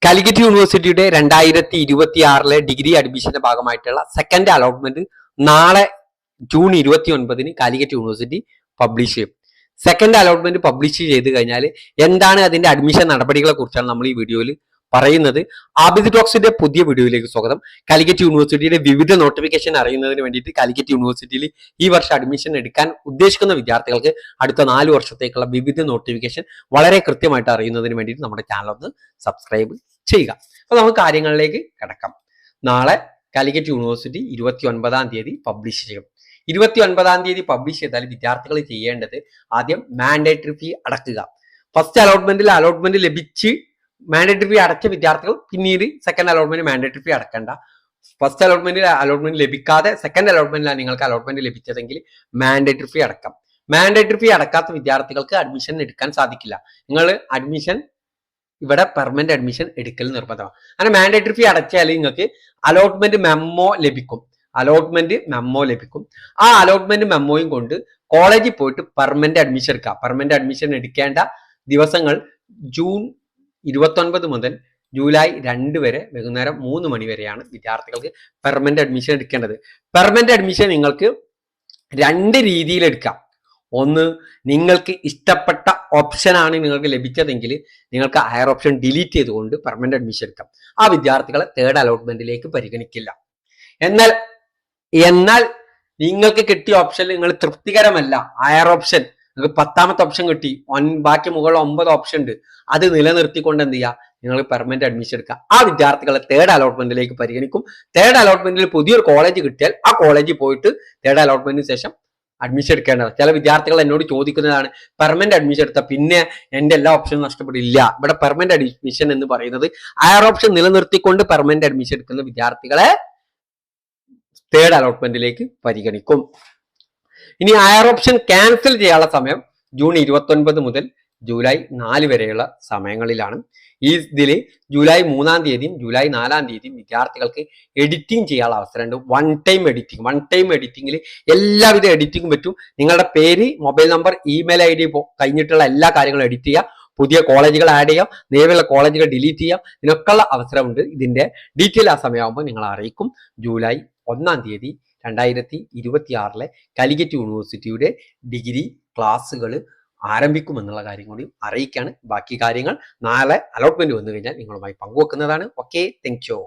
കാലിക്കറ്റ് യൂണിവേഴ്സിറ്റിയുടെ 2026 ഡിഗ്രി അഡ്മിഷന്റെ ഭാഗമായിട്ടുള്ള second allotment നാളെ ജൂൺ 29 കാലിക്കറ്റ് യൂണിവേഴ്സിറ്റി പബ്ലിഷ് ചെയ്യും. സെക്കൻഡ് അലോട്ട്മെന്റ് പബ്ലിഷ് ചെയ്ത് കഴിഞ്ഞാൽ എന്താണ് അതിന്റെ അഡ്മിഷൻ നടപടികളെ കുറിച്ചാണ് നമ്മൾ ഈ വീഡിയോയിൽ പറയുന്നത്. ആബിദ് ടോക്സിന്റെ പുതിയ വീഡിയോയിലേക്ക് സ്വാഗതം. കാലിക്കറ്റ് യൂണിവേഴ്സിറ്റിയുടെ വിവിധ നോട്ടിഫിക്കേഷൻ അറിയുന്നതിന് വേണ്ടിയിട്ട് കാലിക്കറ്റ് യൂണിവേഴ്സിറ്റിയിൽ ഈ വർഷം അഡ്മിഷൻ എടുക്കാൻ ഉദ്ദേശിക്കുന്ന വിദ്യാർത്ഥികൾക്ക് അടുത്ത 4 വർഷത്തേക്കുള്ള വിവിധ നോട്ടിഫിക്കേഷൻ വളരെ കൃത്യമായിട്ട് അറിയുന്നതിന് വേണ്ടിയിട്ട് നമ്മുടെ ചാനൽ ഒന്ന് സബ്സ്ക്രൈബ് ചെയ്യുക. അപ്പൊ നമുക്ക് കാര്യങ്ങളിലേക്ക് കിടക്കാം. നാളെ കാലിക്കറ്റ് യൂണിവേഴ്സിറ്റി 29-ാം തീയതി പബ്ലിഷ് ചെയ്യും. 29-ാം തീയതി പബ്ലിഷ് ചെയ്താൽ വിദ്യാർത്ഥികൾ ചെയ്യേണ്ടത് ആദ്യം മാൻഡേറ്ററി ഫീ അടക്കുക. ഫസ്റ്റ് അലോട്ട്മെന്റ് ലഭിച്ച് മാൻഡേറ്ററി ഫീ അടച്ച വിദ്യാർത്ഥികൾ പിന്നീട് സെക്കൻഡ് അലോട്ട്മെന്റ് മാൻഡേറ്ററി ഫീ അടക്കേണ്ട. ഫസ്റ്റ് അലോട്ട്മെന്റ് ലഭിക്കാതെ സെക്കൻഡ് അലോട്ട്മെന്റിലാണ് നിങ്ങൾക്ക് അലോട്ട്മെന്റ് ലഭിച്ചതെങ്കിൽ മാൻഡേറ്ററി ഫീ അടക്കാം. മാൻഡേറ്ററി ഫീ അടക്കാത്ത വിദ്യാർത്ഥികൾക്ക് അഡ്മിഷൻ എടുക്കാൻ സാധിക്കില്ല. നിങ്ങൾ അഡ്മിഷൻ ഇവിടെ പെർമനന്റ് അഡ്മിഷൻ എടുക്കൽ നിർബന്ധമാണ്. അങ്ങനെ മാൻഡേറ്ററി ഫീ അടച്ചാൽ നിങ്ങൾക്ക് അലോട്ട്മെന്റ് മെമ്മോ ലഭിക്കും. ആ അലോട്ട്മെന്റ് മെമ്മോയും കൊണ്ട് കോളേജിൽ പോയിട്ട് പെർമനന്റ് അഡ്മിഷൻ എടുക്കാം. പെർമനന്റ് അഡ്മിഷൻ എടുക്കേണ്ട ദിവസങ്ങൾ ജൂൺ 29 മുതൽ ജൂലൈ 2 വരെ വൈകുന്നേരം 3 മണി വരെയാണ് വിദ്യാർത്ഥികൾക്ക് പെർമനന്റ് അഡ്മിഷൻ എടുക്കേണ്ടത്. പെർമനന്റ് അഡ്മിഷൻ നിങ്ങൾക്ക് 2 രീതിയിൽ എടുക്കാം. ഒന്ന്, നിങ്ങൾക്ക് ഇഷ്ടപ്പെട്ട ഓപ്ഷനാണ് നിങ്ങൾക്ക് ലഭിച്ചതെങ്കിൽ നിങ്ങൾക്ക് ഹയർ ഓപ്ഷൻ ഡിലീറ്റ് ചെയ്തുകൊണ്ട് പെർമനന്റ് അഡ്മിഷൻ എടുക്കാം. ആ വിദ്യാർത്ഥികളെ തേർഡ് അലോട്ട്മെന്റിലേക്ക് പരിഗണിക്കില്ല. എന്നാൽ നിങ്ങൾക്ക് കിട്ടിയ ഓപ്ഷനിൽ നിങ്ങൾ തൃപ്തികരമല്ല, ഹയർ ഓപ്ഷൻ നിങ്ങൾക്ക് 10ാമത്തെ ഓപ്ഷൻ കിട്ടി, ബാക്കി മുകളിൽ 9 ഓപ്ഷൻ ഉണ്ട്, അത് നിലനിർത്തിക്കൊണ്ട് എന്ത് ചെയ്യുക, നിങ്ങൾ പെർമനന്റ് അഡ്മിഷൻ എടുക്കുക. ആ വിദ്യാർത്ഥികളെ തേർഡ് അലോട്ട്മെന്റിലേക്ക് പരിഗണിക്കും. തേർഡ് അലോട്ട്മെന്റിൽ പുതിയൊരു കോളേജ് കിട്ടിയാൽ ആ കോളേജിൽ പോയിട്ട് തേർഡ് അലോട്ട്മെന്റിന് ശേഷം അഡ്മിഷൻ എടുക്കേണ്ടത്. ചില വിദ്യാർത്ഥികൾ എന്നോട് ചോദിക്കുന്നതാണ്, പെർമനന്റ് അഡ്മിഷൻ എടുത്താൽ പിന്നെ എന്റെ എല്ലാ ഓപ്ഷനും നഷ്ടപ്പെടില്ല. ഇവിടെ പെർമനന്റ് അഡ്മിഷൻ എന്ന് പറയുന്നത് ഹയർ ഓപ്ഷൻ നിലനിർത്തിക്കൊണ്ട് പെർമനന്റ് അഡ്മിഷൻ എടുക്കുന്ന വിദ്യാർത്ഥികളെ തേർഡ് അലോട്ട്മെന്റിലേക്ക് പരിഗണിക്കും. ഇനി ഹയർ ഓപ്ഷൻ ക്യാൻസൽ ചെയ്യാനുള്ള സമയം ജൂൺ 29 മുതൽ ജൂലൈ 4 വരെയുള്ള സമയങ്ങളിലാണ്. ഇതിൽ ജൂലൈ 3-ാം തീയതിയും ജൂലൈ 4-ാം തീയതിയും വിദ്യാർത്ഥികൾക്ക് എഡിറ്റിംഗ് ചെയ്യാനുള്ള അവസരമുണ്ട്. വൺ ടൈം എഡിറ്റിംഗിൽ എല്ലാവിധ എഡിറ്റിംഗും പറ്റും. നിങ്ങളുടെ പേര്, മൊബൈൽ നമ്പർ, ഇമെയിൽ ID കഴിഞ്ഞിട്ടുള്ള എല്ലാ കാര്യങ്ങളും എഡിറ്റ് ചെയ്യാം. പുതിയ കോളേജുകൾ ആഡ് ചെയ്യാം, നിലവിലുള്ള കോളേജുകൾ ഡിലീറ്റ് ചെയ്യാം. ഇതിനൊക്കെയുള്ള അവസരമുണ്ട്. ഇതിന്റെ ഡീറ്റെയിൽ ആ സമയമാകുമ്പോൾ നിങ്ങൾ അറിയിക്കും. ജൂലൈ 1-ാം തീയതി 2026 കാലിക്കറ്റ് യൂണിവേഴ്സിറ്റിയുടെ ഡിഗ്രി ക്ലാസ്സുകൾ ആരംഭിക്കുമെന്നുള്ള കാര്യം കൂടി അറിയിക്കാണ്. ബാക്കി കാര്യങ്ങൾ നാളെ അലോട്ട്മെന്റ് വന്നു കഴിഞ്ഞാൽ നിങ്ങളുമായി പങ്കുവെക്കുന്നതാണ്. Okay, thank you.